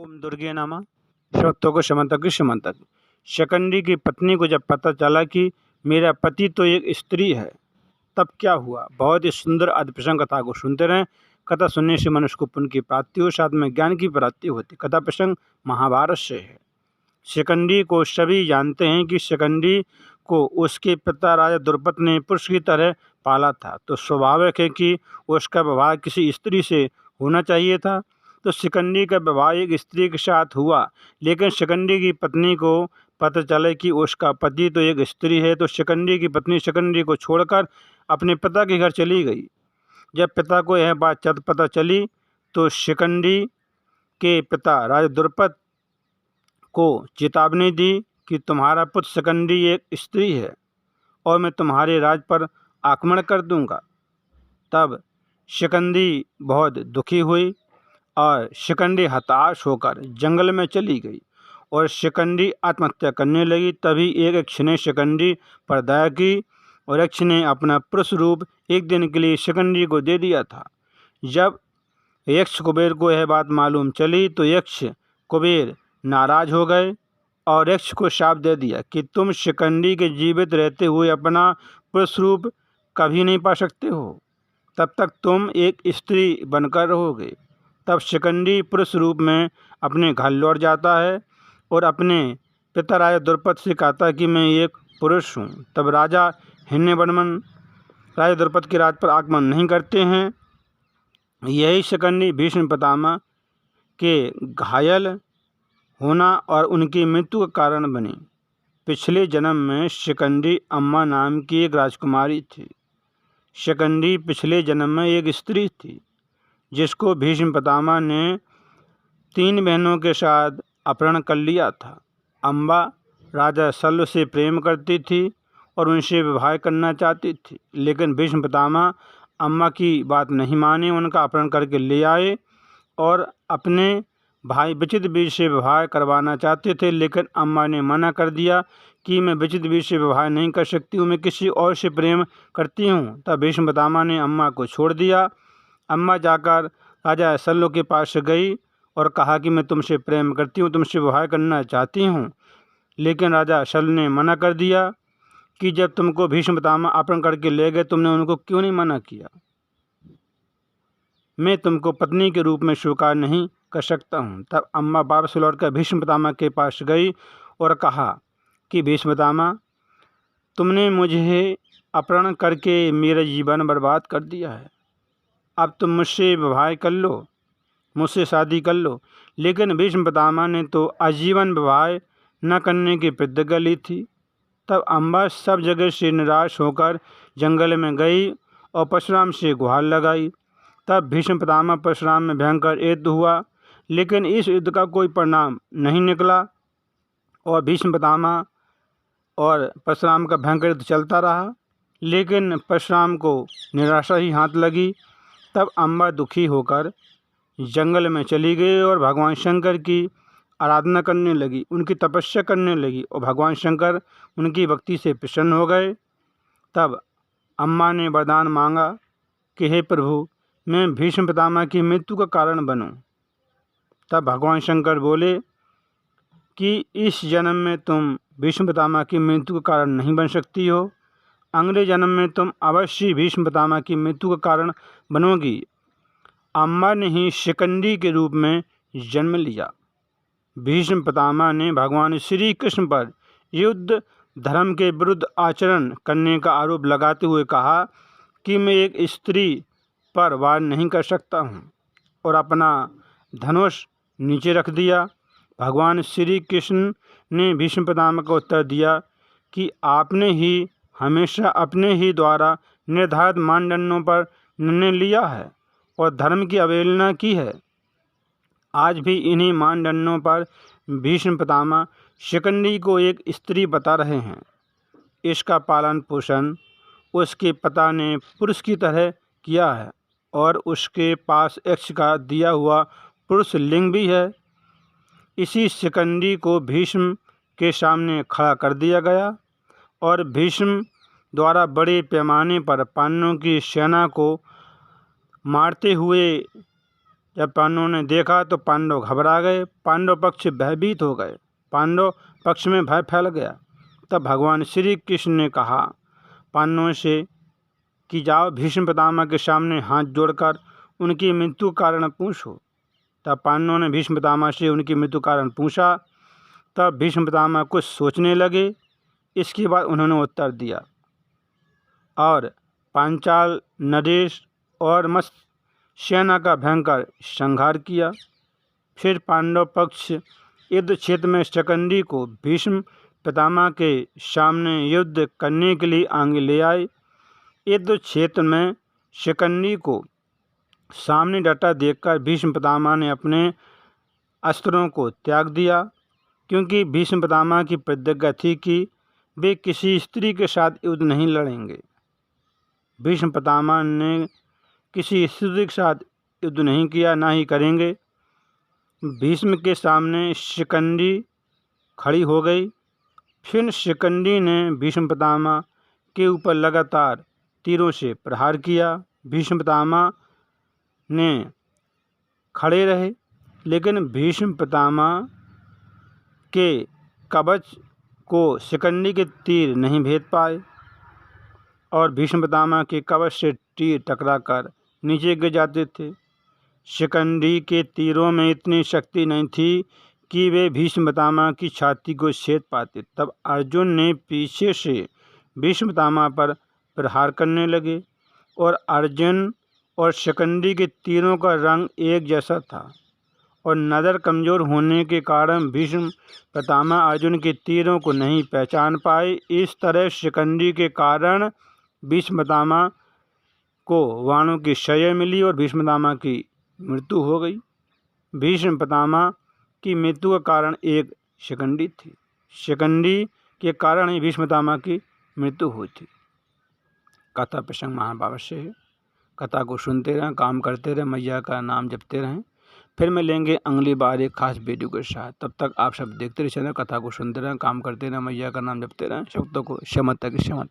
ओम दुर्गे नमः। शक्तों शमंतक शमंतक। शकंडी की पत्नी को जब पता चला कि मेरा पति तो एक स्त्री है, तब क्या हुआ। बहुत ही सुंदर अद्भुत कथा को सुनते रहें। कथा सुनने से मनुष्य को पुण्य की प्राप्ति हो, साथ में ज्ञान की प्राप्ति होती। कथा प्रसंग महाभारत से है। शकंडी को सभी जानते हैं कि शकंडी को उसके पिता राजा द्रुपद ने पुरुष की तरह पाला था, तो स्वाभाविक है कि उसका विवाह किसी स्त्री से होना चाहिए था। तो शिखंडी का विवाह एक स्त्री के साथ हुआ, लेकिन शिखंडी की पत्नी को पता चले कि उसका पति तो एक स्त्री है, तो शिखंडी की पत्नी शिखंडी को छोड़कर अपने पिता के घर चली गई। जब पिता को यह बात पता चली तो शिखंडी के पिता राजा द्रुपद को चेतावनी दी कि तुम्हारा पुत्र शिखंडी एक स्त्री है और मैं तुम्हारे राज पर आक्रमण कर दूंगा। तब शिखंडी बहुत दुखी हुई और शिखंडी हताश होकर जंगल में चली गई और शिखंडी आत्महत्या करने लगी। तभी एक यक्ष ने शिखंडी पर दया की और यक्ष ने अपना पुरुष रूप एक दिन के लिए शिखंडी को दे दिया था। जब यक्ष कुबेर को यह बात मालूम चली तो यक्ष कुबेर नाराज हो गए और यक्ष को शाप दे दिया कि तुम शिखंडी के जीवित रहते हुए अपना पुरुष रूप कभी नहीं पा सकते हो, तब तक तुम एक स्त्री बनकर रहोगे। तब शिखंडी पुरुष रूप में अपने घर लौट जाता है और अपने पिता राजा द्रुपद से कहता है कि मैं एक पुरुष हूँ। तब राजा हिरण्यवर्मन राजा द्रुपद के राज पर आक्रमण नहीं करते हैं। यही शिखंडी भीष्म पितामह के घायल होना और उनकी मृत्यु का कारण बनी। पिछले जन्म में शिखंडी अम्मा नाम की एक राजकुमारी थी। शिखंडी पिछले जन्म में एक स्त्री थी जिसको भीष्म पितामह ने 3 बहनों के साथ अपहरण कर लिया था। अम्बा राजा शल्य से प्रेम करती थी और उनसे विवाह करना चाहती थी, लेकिन भीष्म पितामह अम्मा की बात नहीं माने, उनका अपहरण करके ले आए और अपने भाई विचित्रवीर्य से विवाह करवाना चाहते थे, लेकिन अम्मा ने मना कर दिया कि मैं विचित्रवीर्य से विवाह नहीं कर सकती हूँ, मैं किसी और से प्रेम करती हूँ। तब भीष्म पितामह ने अम्मा को छोड़ दिया। अम्मा जाकर राजा शल्य के पास गई और कहा कि मैं तुमसे प्रेम करती हूँ, तुमसे विवाह करना चाहती हूँ, लेकिन राजा शल्य ने मना कर दिया कि जब तुमको भीष्म पितामह अपहरण करके ले गए तुमने उनको क्यों नहीं मना किया, मैं तुमको पत्नी के रूप में स्वीकार नहीं कर सकता हूँ। तब अम्मा वापस लौटकर भीष्म पितामह के पास गई और कहा कि भीष्म पितामह तुमने मुझे अपहरण करके मेरा जीवन बर्बाद कर दिया है, अब तुम मुझसे विवाह कर लो, मुझसे शादी कर लो। लेकिन भीष्म पितामह ने तो आजीवन विवाह न करने की प्रतिज्ञा ली थी। तब अम्बा सब जगह से निराश होकर जंगल में गई और परशुराम से गुहार लगाई। तब भीष्म पितामह परशुराम में भयंकर युद्ध हुआ, लेकिन इस युद्ध का कोई परिणाम नहीं निकला और भीष्म पितामह और परशुराम का भयंकर युद्ध चलता रहा, लेकिन परशुराम को निराशा ही हाथ लगी। तब अम्बा दुखी होकर जंगल में चली गई और भगवान शंकर की आराधना करने लगी, उनकी तपस्या करने लगी और भगवान शंकर उनकी भक्ति से प्रसन्न हो गए। तब अम्मा ने वरदान मांगा कि हे प्रभु, मैं भीष्म पितामह की मृत्यु का कारण बनूं। तब भगवान शंकर बोले कि इस जन्म में तुम भीष्म पितामह की मृत्यु का कारण नहीं बन सकती हो, अगले जन्म में तुम अवश्य भीष्म पितामह की मृत्यु का कारण बनोगी। अम्मा ने ही शिखंडी के रूप में जन्म लिया। भीष्म पितामह ने भगवान श्री कृष्ण पर युद्ध धर्म के विरुद्ध आचरण करने का आरोप लगाते हुए कहा कि मैं एक स्त्री पर वार नहीं कर सकता हूँ और अपना धनुष नीचे रख दिया। भगवान श्री कृष्ण ने भीष्म पितामह को उत्तर दिया कि आपने ही हमेशा अपने ही द्वारा निर्धारित मानदंडों पर निर्णय लिया है और धर्म की अवहेलना की है। आज भी इन्हीं मानदंडों पर भीष्म पितामह शिखंडी को एक स्त्री बता रहे हैं। इसका पालन पोषण उसके पिता ने पुरुष की तरह किया है और उसके पास यक्ष का दिया हुआ पुरुष लिंग भी है। इसी शिखंडी को भीष्म के सामने खड़ा कर दिया गया और भीष्म द्वारा बड़े पैमाने पर पांडवों की सेना को मारते हुए जब पांडवों ने देखा तो पांडव घबरा गए, पांडव पक्ष भयभीत हो गए, पांडव पक्ष में भय फैल गया। तब भगवान श्री कृष्ण ने कहा पांडवों से कि जाओ भीष्म पितामह के सामने हाथ जोड़कर उनकी मृत्यु कारण पूछो। तब पांडवों ने भीष्म पितामह से उनकी मृत्यु कारण पूछा। तब भीष्म पितामह कुछ सोचने लगे। इसके बाद उन्होंने उत्तर दिया और पांचाल, नरेश और मत्स्य सेना का भयंकर संहार किया। फिर पांडव पक्ष युद्ध क्षेत्र में शिखंडी को भीष्म पितामह के सामने युद्ध करने के लिए आगे ले आए। युद्ध क्षेत्र में शिखंडी को सामने डटा देखकर भीष्म पितामह ने अपने अस्त्रों को त्याग दिया, क्योंकि भीष्म पितामह की प्रतिज्ञा थी कि वे किसी स्त्री के साथ युद्ध नहीं लड़ेंगे। भीष्म पितामह ने किसी स्त्री के साथ युद्ध नहीं किया, ना ही करेंगे। भीष्म के सामने शिखंडी खड़ी हो गई। फिर शिखंडी ने भीष्म पितामह के ऊपर लगातार तीरों से प्रहार किया। भीष्म पितामह ने खड़े रहे, लेकिन भीष्म पितामह के कवच को शिखंडी के तीर नहीं भेद पाए और भीष्म पितामह के कवच से तीर टकराकर नीचे गिर जाते थे। शिखंडी के तीरों में इतनी शक्ति नहीं थी कि वे भीष्म पितामह की छाती को छेद पाते। तब अर्जुन ने पीछे से भीष्म पितामह पर प्रहार करने लगे और अर्जुन और शिखंडी के तीरों का रंग एक जैसा था और नज़र कमज़ोर होने के कारण भीष्म पितामह अर्जुन के तीरों को नहीं पहचान पाए। इस तरह शिखंडी के कारण भीष्म पितामह को वाणों की सजा मिली और भीष्म पितामह की मृत्यु हो गई। भीष्म पितामह की मृत्यु का कारण एक शिखंडी थी। शिखंडी के कारण ही भीष्म पितामह की मृत्यु हुई थी। कथा प्रसंग महाभारत से है। कथा को सुनते रहें, काम करते रहें, मैया का नाम जपते रहें। फिर मिलेंगे अगली बार एक खास वीडियो के साथ। तब तक आप सब देखते रहिए, कथा को सुनते रहें, काम करते रहें, मैया का नाम जपते रहें। शब्दों को क्षमता की क्षमता।